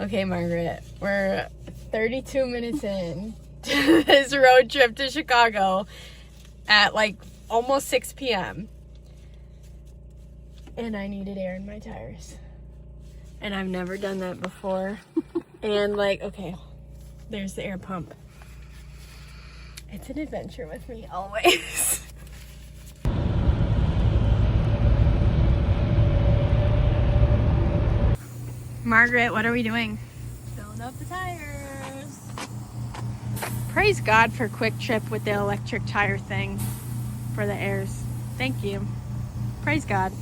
Okay, Margaret, we're 32 minutes in to this road trip to Chicago at like almost 6 p.m. And I needed air in my tires. And I've never done that before. And like, okay, there's the air pump. It's an adventure with me always. Margaret, what are we doing? Filling up the tires. Praise God for Quick Trip with the electric tire thing for the airs. Thank you. Praise God.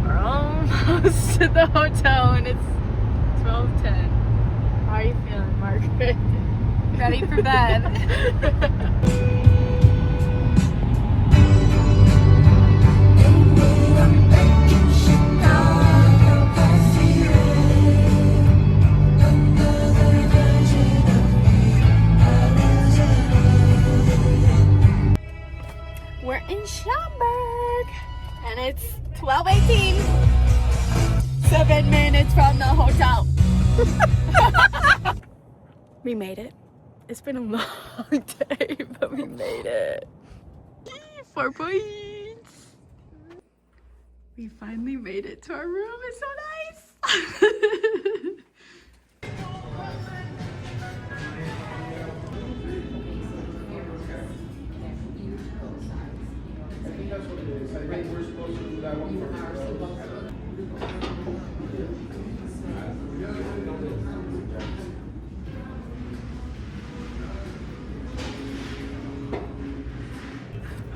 We're almost to the hotel and it's 12:10. How are you feeling, Margaret? Ready for bed. We're in Schaumburg and it's 12:18. 7 minutes from the hotel. We made it. It's been a long day, but we made it. 4 points. We finally made it to our room. It's so nice.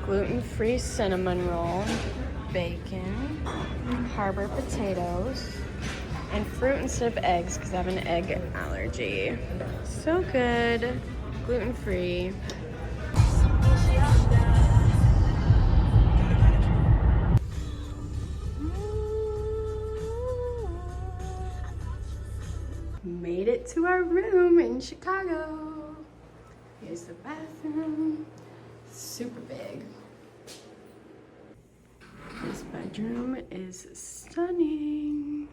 Gluten-free cinnamon roll, bacon, harbor potatoes, and fruit instead of eggs because I have an egg allergy. So good. Gluten-free. Made it to our room in Chicago. Here's the bathroom. Super big. This bedroom is stunning.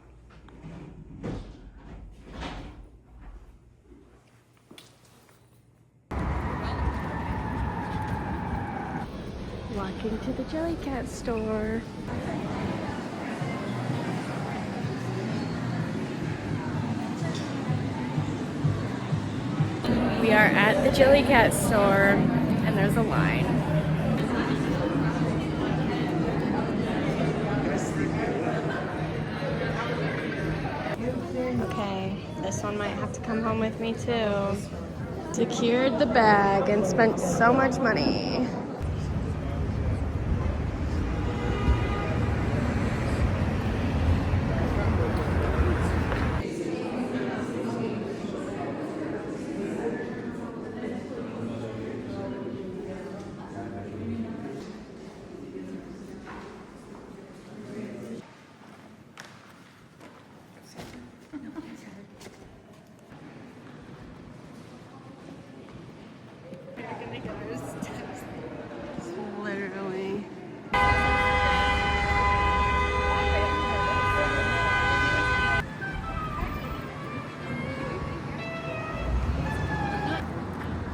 Walking to the Jellycat store. We are at the Jellycat store and there's a line. Okay, this one might have to come home with me too. Secured the bag and spent so much money. Literally.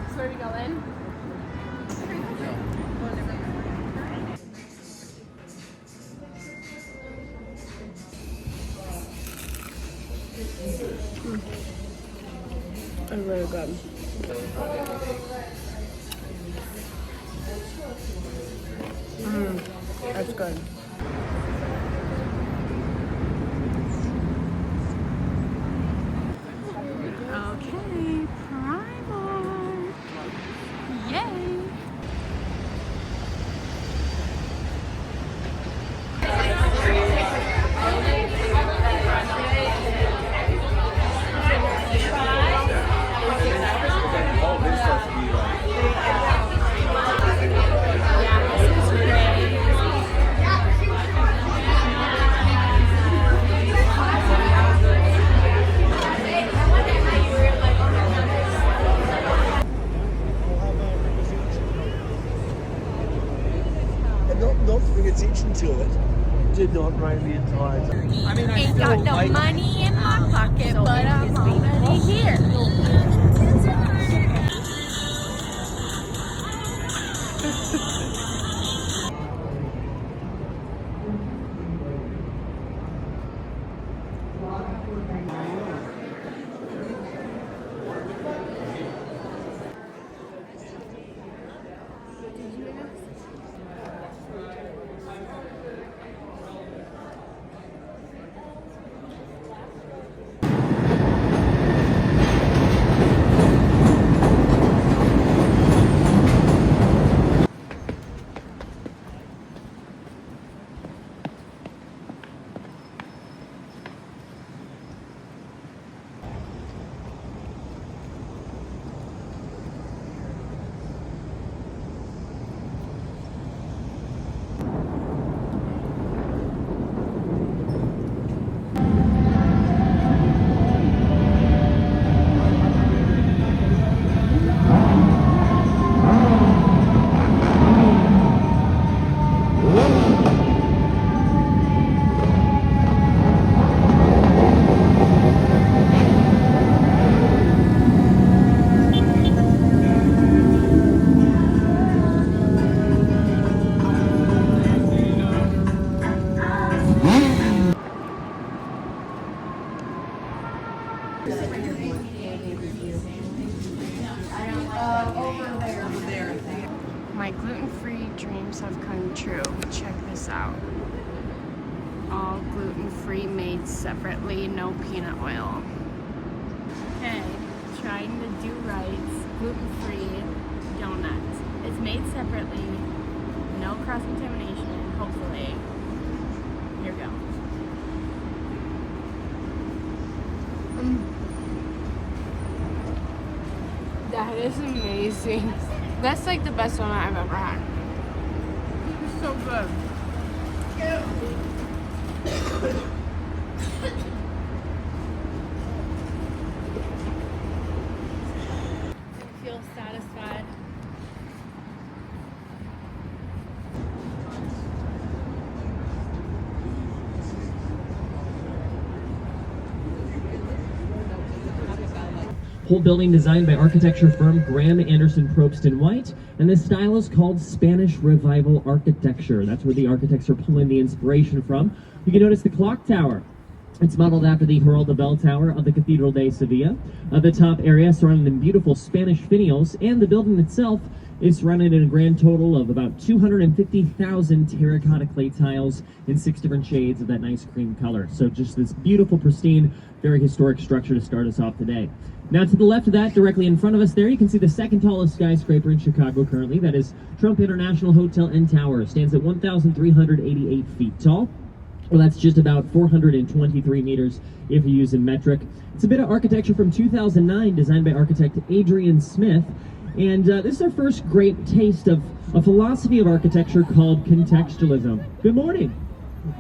So where we going? It's really good. That's good. Okay, Primal. Yay! Don't bring attention to it. did not rain the entire time. I mean, I Ain't got no money in my pocket, but I'm already here. My gluten-free dreams have come true. Check this out. All gluten-free, made separately, no peanut oil. Okay, trying to do right. Gluten-free donuts. It's made separately, no cross-contamination, hopefully. Here we go. That is amazing. That's like the best donut I've ever had. It's so good. I feel satisfied. Whole building designed by architecture firm Graham Anderson Probst and White, and this style is called Spanish Revival architecture. That's where the architects are pulling the inspiration from. You can notice the clock tower. It's modeled after the Giralda Bell Tower of the Cathedral de Sevilla. The top area surrounded in beautiful Spanish finials, and the building itself is surrounded in a grand total of about 250,000 terracotta clay tiles in 6 different shades of that nice cream color. So just this beautiful, pristine, very historic structure to start us off today. Now to the left of that, directly in front of us there, you can see the second tallest skyscraper in Chicago currently. That is Trump International Hotel and Tower. It stands at 1,388 feet tall. Well, that's just about 423 meters if you use a metric. It's a bit of architecture from 2009, designed by architect Adrian Smith. And this is our first great taste of a philosophy of architecture called contextualism. Good morning.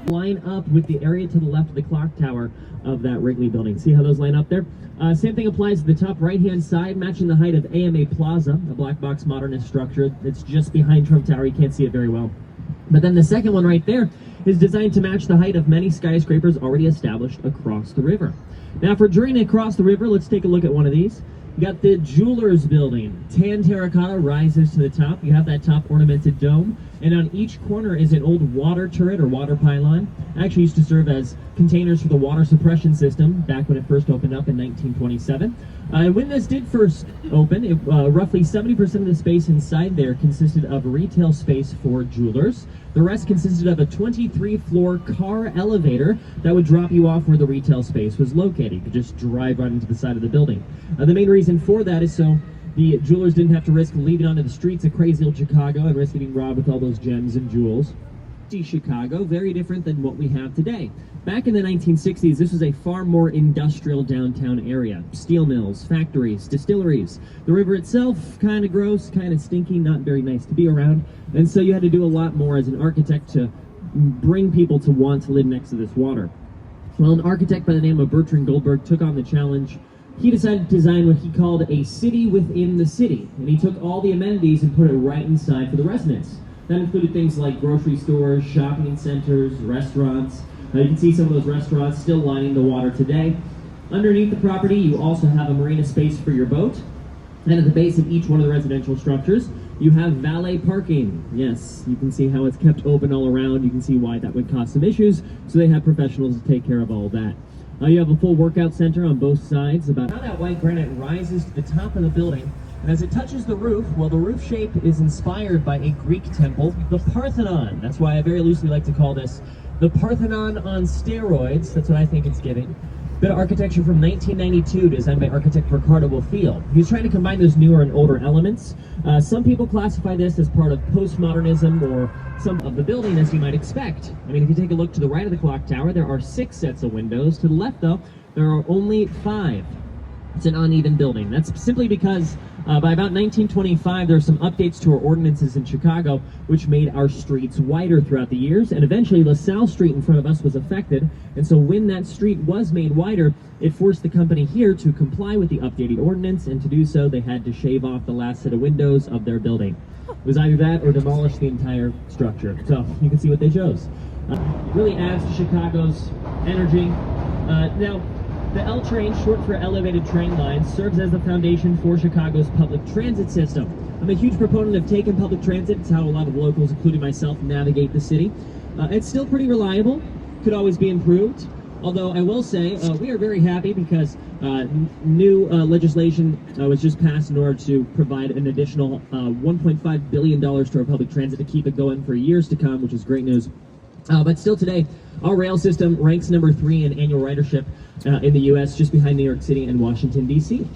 Line up with the area to the left of the clock tower of that Wrigley building. See how those line up there? Same thing applies to the top right-hand side, matching the height of AMA Plaza, a black box modernist structure that's just behind Trump Tower. You can't see it very well. But then the second one right there is designed to match the height of many skyscrapers already established across the river. Now for journeying across the river, let's take a look at one of these. You got the Jewelers Building. Tan terracotta rises to the top. You have that top ornamented dome. And on each corner is an old water turret or water pylon. Actually used to serve as containers for the water suppression system back when it first opened up in 1927. When this did first open, roughly 70% of the space inside there consisted of retail space for jewelers. The rest consisted of a 23-floor car elevator that would drop you off where the retail space was located. You could just drive right into the side of the building. The main reason for that is so the jewelers didn't have to risk leaving onto the streets of crazy old Chicago and risk getting robbed with all those gems and jewels. See Chicago, very different than what we have today. Back in the 1960s, this was a far more industrial downtown area. Steel mills, factories, distilleries. The river itself, kind of gross, kind of stinky, not very nice to be around. And so you had to do a lot more as an architect to bring people to want to live next to this water. Well, an architect by the name of Bertrand Goldberg took on the challenge. He decided to design what he called a city within the city. And he took all the amenities and put it right inside for the residents. That included things like grocery stores, shopping centers, restaurants. You can see some of those restaurants still lining the water today. Underneath the property, you also have a marina space for your boat. And at the base of each one of the residential structures, you have valet parking. Yes, you can see how it's kept open all around. You can see why that would cause some issues. So they have professionals to take care of all that. You have a full workout center on both sides. Now that white granite rises to the top of the building, and as it touches the roof, well, the roof shape is inspired by a Greek temple, the Parthenon. That's why I very loosely like to call this the Parthenon on steroids. That's what I think it's giving. Bit of architecture from 1992, designed by architect Ricardo Bofill. He was trying to combine those newer and older elements. Some people classify this as part of postmodernism or some of the building, as you might expect. I mean, if you take a look to the right of the clock tower, there are 6 sets of windows. To the left, though, there are only 5. It's an uneven building. That's simply because by about 1925, there were some updates to our ordinances in Chicago, which made our streets wider throughout the years, and eventually LaSalle Street in front of us was affected, and so when that street was made wider, it forced the company here to comply with the updated ordinance, and to do so, they had to shave off the last set of windows of their building. It was either that or demolish the entire structure. So you can see what they chose. It really adds to Chicago's energy. Now, the L train, short for elevated train lines, serves as the foundation for Chicago's public transit system. I'm a huge proponent of taking public transit. It's how a lot of locals, including myself, navigate the city. It's still pretty reliable, could always be improved. Although I will say, we are very happy because new legislation was just passed in order to provide an additional $1.5 billion to our public transit to keep it going for years to come, which is great news. But still today, our rail system ranks number 3 in annual ridership in the U.S., just behind New York City and Washington, D.C.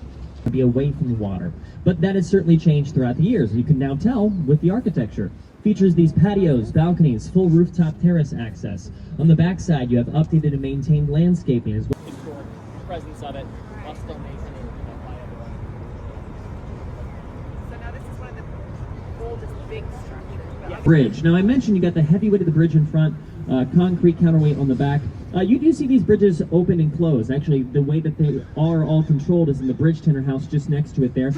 Be away from the water. But that has certainly changed throughout the years. You can now tell with the architecture. Features these patios, balconies, full rooftop terrace access. On the backside, you have updated and maintained landscaping as well. The presence of it, while still maintaining by everyone. So now this is one of the oldest big structures. Yeah. Bridge. Now I mentioned you got the heavy weight of the bridge in front, concrete counterweight on the back. You do see these bridges open and close. Actually, the way that they are all controlled is in the bridge tender house just next to it there.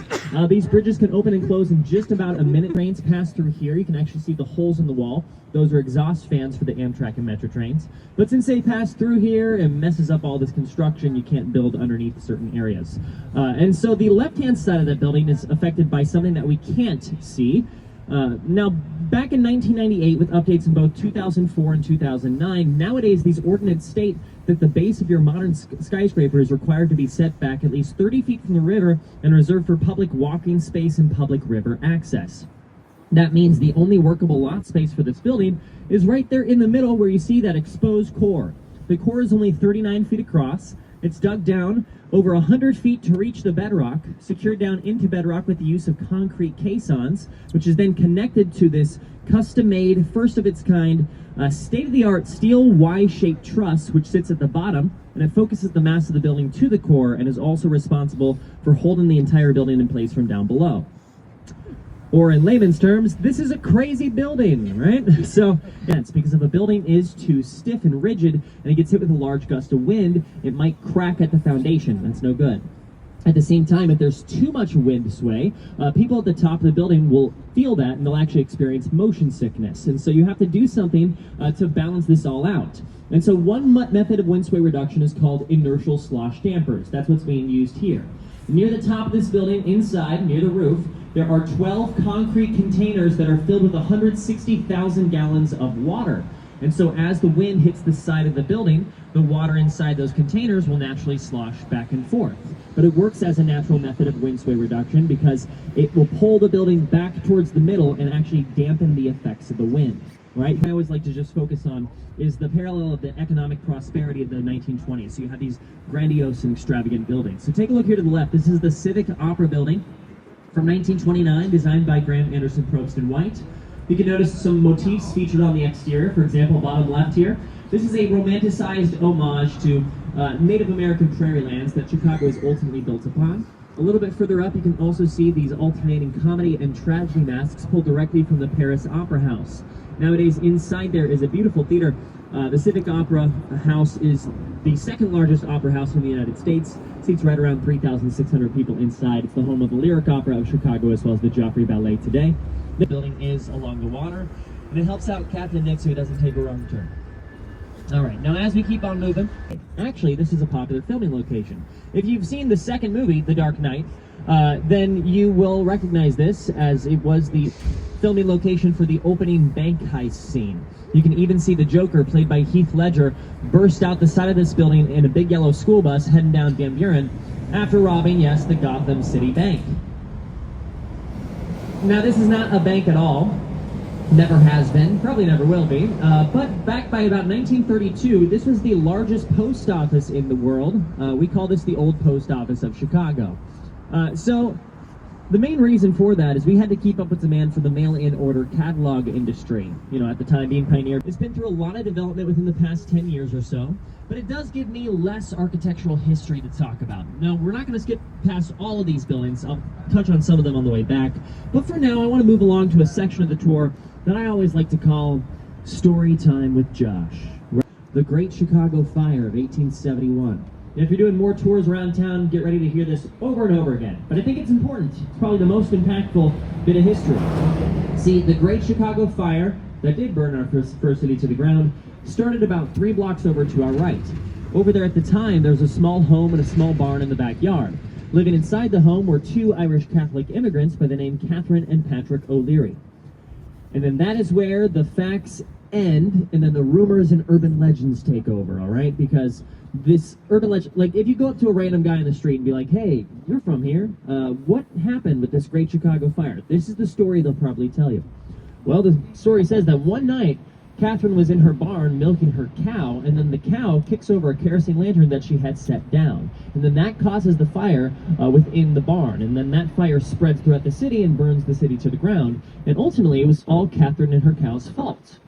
These bridges can open and close in just about a minute. Trains pass through here. You can actually see the holes in the wall. Those are exhaust fans for the Amtrak and Metro trains. But since they pass through here and messes up all this construction, you can't build underneath certain areas. And so the left-hand side of that building is affected by something that we can't see. Now, back in 1998, with updates in both 2004 and 2009, nowadays these ordinances state that the base of your modern skyscraper is required to be set back at least 30 feet from the river and reserved for public walking space and public river access. That means the only workable lot space for this building is right there in the middle where you see that exposed core. The core is only 39 feet across. It's dug down over 100 feet to reach the bedrock, secured down into bedrock with the use of concrete caissons, which is then connected to this custom-made, first-of-its-kind, state-of-the-art steel Y-shaped truss, which sits at the bottom, and it focuses the mass of the building to the core and is also responsible for holding the entire building in place from down below. Or in layman's terms, this is a crazy building, right? So, it's because if a building is too stiff and rigid and it gets hit with a large gust of wind, it might crack at the foundation. That's no good. At the same time, if there's too much wind sway, people at the top of the building will feel that and they'll actually experience motion sickness. And so you have to do something to balance this all out. And so one method of wind sway reduction is called inertial slosh dampers. That's what's being used here. Near the top of this building, inside, near the roof, there are 12 concrete containers that are filled with 160,000 gallons of water. And so as the wind hits the side of the building, the water inside those containers will naturally slosh back and forth. But it works as a natural method of wind sway reduction because it will pull the building back towards the middle and actually dampen the effects of the wind. Right? I always like to just focus on is the parallel of the economic prosperity of the 1920s. So you have these grandiose and extravagant buildings. So take a look here to the left. This is the Civic Opera Building from 1929, designed by Graham Anderson Probst and White. You can notice some motifs featured on the exterior. For example, bottom left here. This is a romanticized homage to Native American prairie lands that Chicago is ultimately built upon. A little bit further up, you can also see these alternating comedy and tragedy masks pulled directly from the Paris Opera House. Nowadays, inside there is a beautiful theater The Civic Opera House is the second largest opera house in the United States. Seats right around 3,600 people inside. It's the home of the Lyric Opera of Chicago as well as the Joffrey Ballet today. The building is along the water, and it helps out Captain Nick so he doesn't take a wrong turn. All right, now as we keep on moving, actually this is a popular filming location. If you've seen the second movie, The Dark Knight, then you will recognize this as it was the filming location for the opening bank heist scene. You can even see the Joker, played by Heath Ledger, burst out the side of this building in a big yellow school bus heading down Van Buren after robbing, yes, the Gotham City Bank. Now this is not a bank at all. Never has been, probably never will be, but back by about 1932, this was the largest post office in the world. We call this the Old Post Office of Chicago. So the main reason for that is we had to keep up with demand for the mail-in order catalog industry, you know, at the time being pioneered. It's been through a lot of development within the past 10 years or so, but it does give me less architectural history to talk about. Now, we're not going to skip past all of these buildings. I'll touch on some of them on the way back, but for now, I want to move along to a section of the tour that I always like to call Story Time with Josh. The Great Chicago Fire of 1871. And if you're doing more tours around town, get ready to hear this over and over again. But I think it's important. It's probably the most impactful bit of history. See, the Great Chicago Fire that did burn our first city to the ground started about 3 blocks over to our right. Over there at the time, there was a small home and a small barn in the backyard. Living inside the home were 2 Irish Catholic immigrants by the name Catherine and Patrick O'Leary. And then that is where the facts end, and then the rumors and urban legends take over, all right? Because this urban legend, like if you go up to a random guy in the street and be like, hey, you're from here, what happened with this Great Chicago Fire? This is the story they'll probably tell you. Well, the story says that one night, Catherine was in her barn milking her cow, and then the cow kicks over a kerosene lantern that she had set down. And then that causes the fire within the barn, and then that fire spreads throughout the city and burns the city to the ground. And ultimately, it was all Catherine and her cow's fault.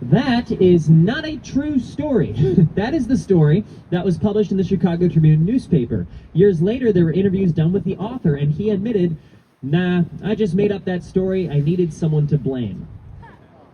That is not a true story. That is the story that was published in the Chicago Tribune newspaper. Years later, there were interviews done with the author, and he admitted, nah, I just made up that story. I needed someone to blame.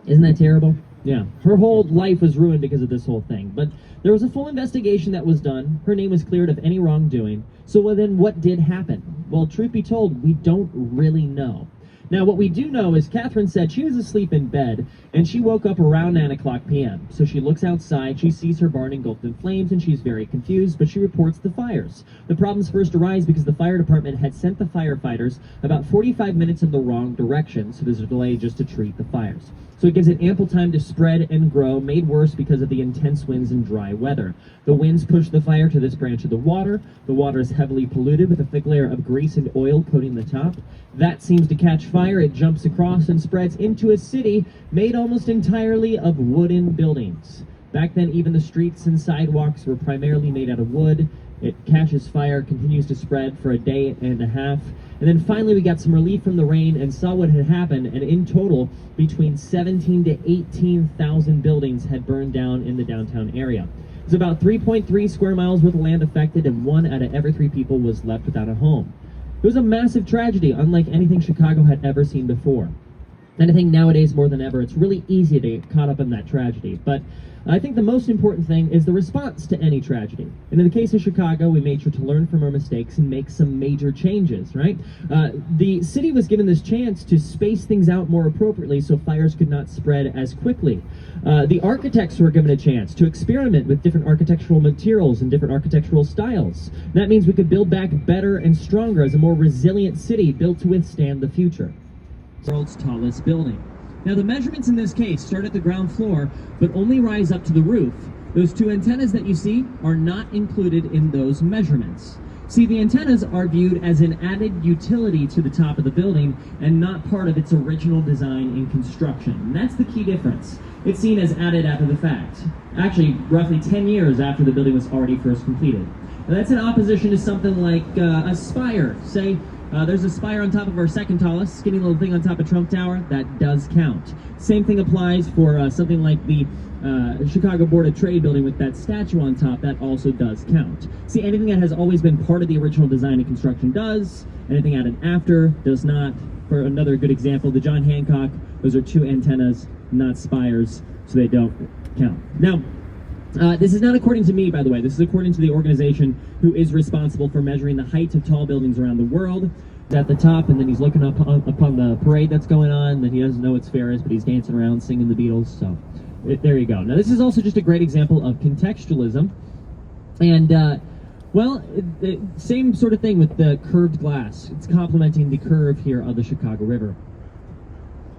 Isn't that terrible? Yeah, her whole life was ruined because of this whole thing. But there was a full investigation that was done. Her name was cleared of any wrongdoing. So then what did happen? Well, truth be told, we don't really know. Now, what we do know is Catherine said she was asleep in bed, and she woke up around 9 o'clock p.m. So she looks outside, she sees her barn engulfed in flames, and she's very confused, but she reports the fires. The problems first arise because the fire department had sent the firefighters about 45 minutes in the wrong direction, so there's a delay just to treat the fires. So it gives it ample time to spread and grow, made worse because of the intense winds and dry weather. The winds push the fire to this branch of the water. The water is heavily polluted with a thick layer of grease and oil coating the top. That seems to catch fire. It jumps across and spreads into a city made almost entirely of wooden buildings. Back then, even the streets and sidewalks were primarily made out of wood. It catches fire, continues to spread for a day and a half. And then finally we got some relief from the rain and saw what had happened, and in total, between 17 to 18,000 buildings had burned down in the downtown area. It's about 3.3 square miles worth of land affected, and 1 out of every 3 people was left without a home. It was a massive tragedy, unlike anything Chicago had ever seen before. And I think nowadays, more than ever, it's really easy to get caught up in that tragedy. But I think the most important thing is the response to any tragedy. And in the case of Chicago, we made sure to learn from our mistakes and make some major changes, right? The city was given this chance to space things out more appropriately so fires could not spread as quickly. The architects were given a chance to experiment with different architectural materials and different architectural styles. That means we could build back better and stronger as a more resilient city built to withstand the future. World's tallest building. Now the measurements in this case start at the ground floor, but only rise up to the roof. Those 2 antennas that you see are not included in those measurements. See, the antennas are viewed as an added utility to the top of the building and not part of its original design and construction. And that's the key difference. It's seen as added after the fact. Actually, roughly 10 years after the building was already first completed. Now that's in opposition to something like a spire. Say, there's a spire on top of our second tallest, skinny little thing on top of Trump Tower. That does count. Same thing applies for something like the Chicago Board of Trade building with that statue on top. That also does count. See, anything that has always been part of the original design and construction does. Anything added after does not. For another good example, the John Hancock, those are 2 antennas, not spires, so they don't count. Now, this is not according to me, by the way. This is according to the organization who is responsible for measuring the height of tall buildings around the world. He's at the top, and then he's looking up upon the parade that's going on. Then he doesn't know it's Ferris, but he's dancing around singing the Beatles. So there you go. Now, this is also just a great example of contextualism. And, same sort of thing with the curved glass. It's complementing the curve here of the Chicago River.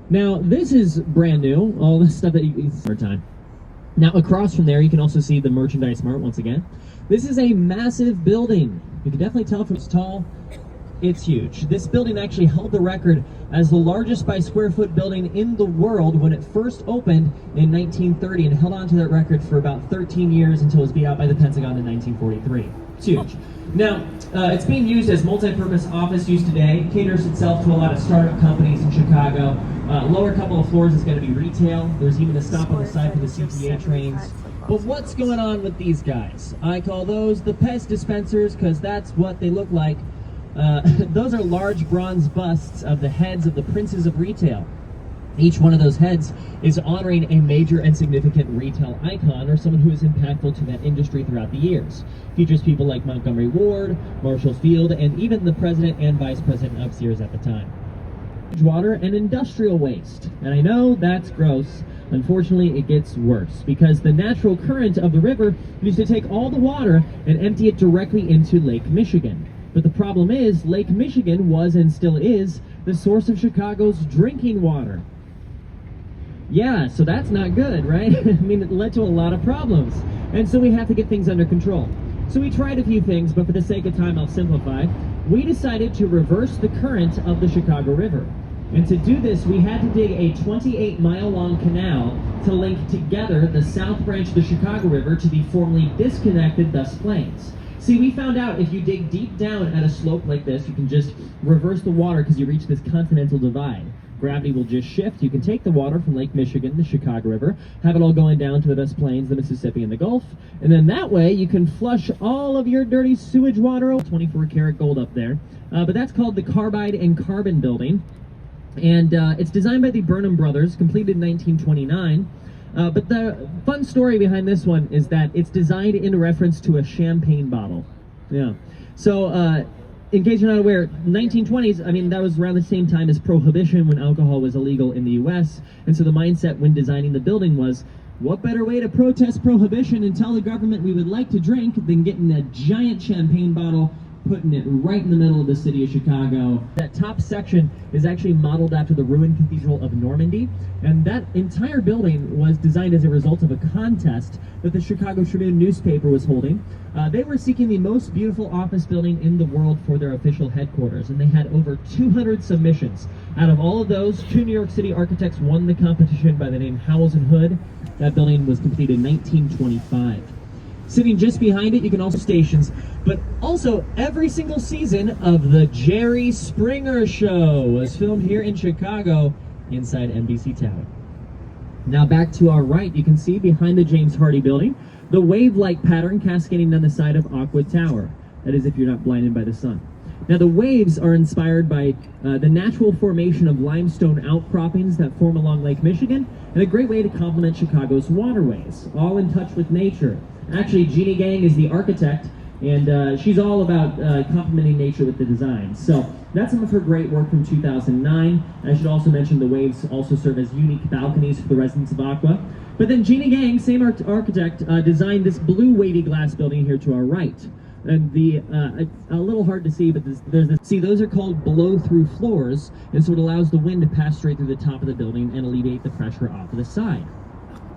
Now, this is brand new. All this stuff that you see time. Now, across from there, you can also see the Merchandise Mart once again. This is a massive building. You can definitely tell from its tall. It's huge. This building actually held the record as the largest by square foot building in the world when it first opened in 1930 and held on to that record for about 13 years until it was beat out by the Pentagon in 1943. It's huge. Now, it's being used as multi-purpose office use today. It caters itself to a lot of startup companies in Chicago. Lower couple of floors is going to be retail. There's even a stop on the side for the CTA trains. But what's going on with these guys? I call those the pest dispensers because that's what they look like. Those are large bronze busts of the heads of the princes of retail. Each one of those heads is honoring a major and significant retail icon or someone who is impactful to that industry throughout the years. Features people like Montgomery Ward, Marshall Field, and even the president and vice president of Sears at the time. Water and industrial waste. And I know that's gross. Unfortunately, it gets worse because the natural current of the river used to take all the water and empty it directly into Lake Michigan. But the problem is, Lake Michigan was and still is the source of Chicago's drinking water. Yeah, so that's not good, right? I mean, it led to a lot of problems. And so we have to get things under control. So we tried a few things, but for the sake of time, I'll simplify. We decided to reverse the current of the Chicago River. And to do this, we had to dig a 28-mile-long canal to link together the south branch of the Chicago River to the formerly disconnected Thus Plains. See, we found out if you dig deep down at a slope like this, you can just reverse the water because you reach this continental divide. Gravity will just shift. You can take the water from Lake Michigan, the Chicago River, have it all going down to the Thus Plains, the Mississippi, and the Gulf, and then that way you can flush all of your dirty sewage water. 24-karat gold up there. But that's called the Carbide and Carbon Building, and it's designed by the Burnham brothers, completed in 1929. But the fun story behind this one is that it's designed in reference to a champagne bottle. Yeah. So, in case you're not aware, 1920s, I mean, that was around the same time as Prohibition when alcohol was illegal in the U.S. And so the mindset when designing the building was, what better way to protest Prohibition and tell the government we would like to drink than getting a giant champagne bottle, putting it right in the middle of the city of Chicago. That top section is actually modeled after the ruined Cathedral of Normandy, and that entire building was designed as a result of a contest that the Chicago Tribune newspaper was holding. They were seeking the most beautiful office building in the world for their official headquarters, and they had over 200 submissions. Out of all of those, 2 New York City architects won the competition by the name Howells and Hood. That building was completed in 1925. Sitting just behind it, you can also stations, but also every single season of the Jerry Springer Show was filmed here in Chicago inside NBC Tower. Now back to our right, you can see behind the James Hardy building, the wave-like pattern cascading down the side of Aqua Tower. That is if you're not blinded by the sun. Now the waves are inspired by the natural formation of limestone outcroppings that form along Lake Michigan, and a great way to complement Chicago's waterways, all in touch with nature. Actually, Jeannie Gang is the architect, and she's all about complementing nature with the design. So that's some of her great work from 2009. I should also mention the waves also serve as unique balconies for the residents of Aqua. But then Jeannie Gang, same architect, designed this blue wavy glass building here to our right. And it's a little hard to see, but there's this. See, those are called blow-through floors, and so it allows the wind to pass straight through the top of the building and alleviate the pressure off of the side.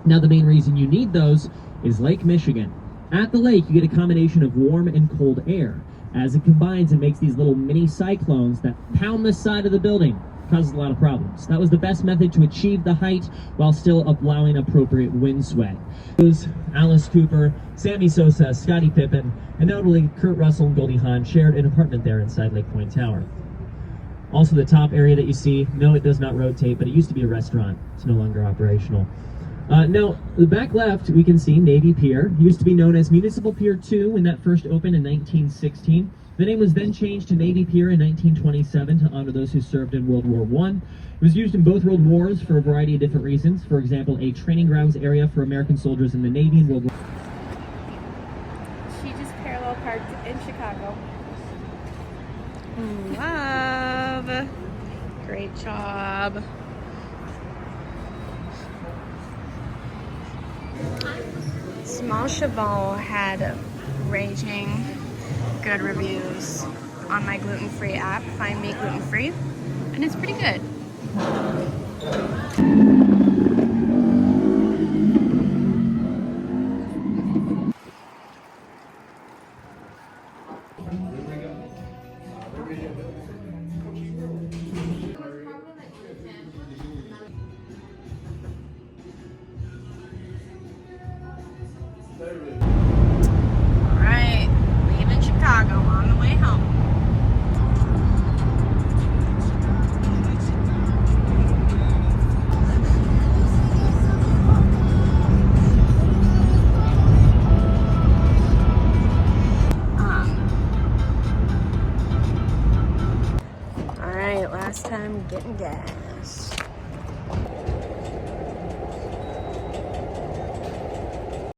Now, the main reason you need those is Lake Michigan. At the lake, you get a combination of warm and cold air. As it combines, it makes these little mini cyclones that pound the side of the building. Causes a lot of problems. That was the best method to achieve the height while still allowing appropriate wind sway. Alice Cooper, Sammy Sosa, Scottie Pippen, and notably Kurt Russell and Goldie Hawn shared an apartment there inside Lake Point Tower. Also, the top area that you see, no, it does not rotate, but it used to be a restaurant. It's no longer operational. Now, the back left, we can see Navy Pier. It used to be known as Municipal Pier 2 when that first opened in 1916. The name was then changed to Navy Pier in 1927 to honor those who served in World War I. It was used in both World Wars for a variety of different reasons. For example, a training grounds area for American soldiers in the Navy in World War She just parallel parked in Chicago. Love. Great job. Small Chabon had raging good reviews on my gluten-free app, Find Me Gluten Free, and it's pretty good.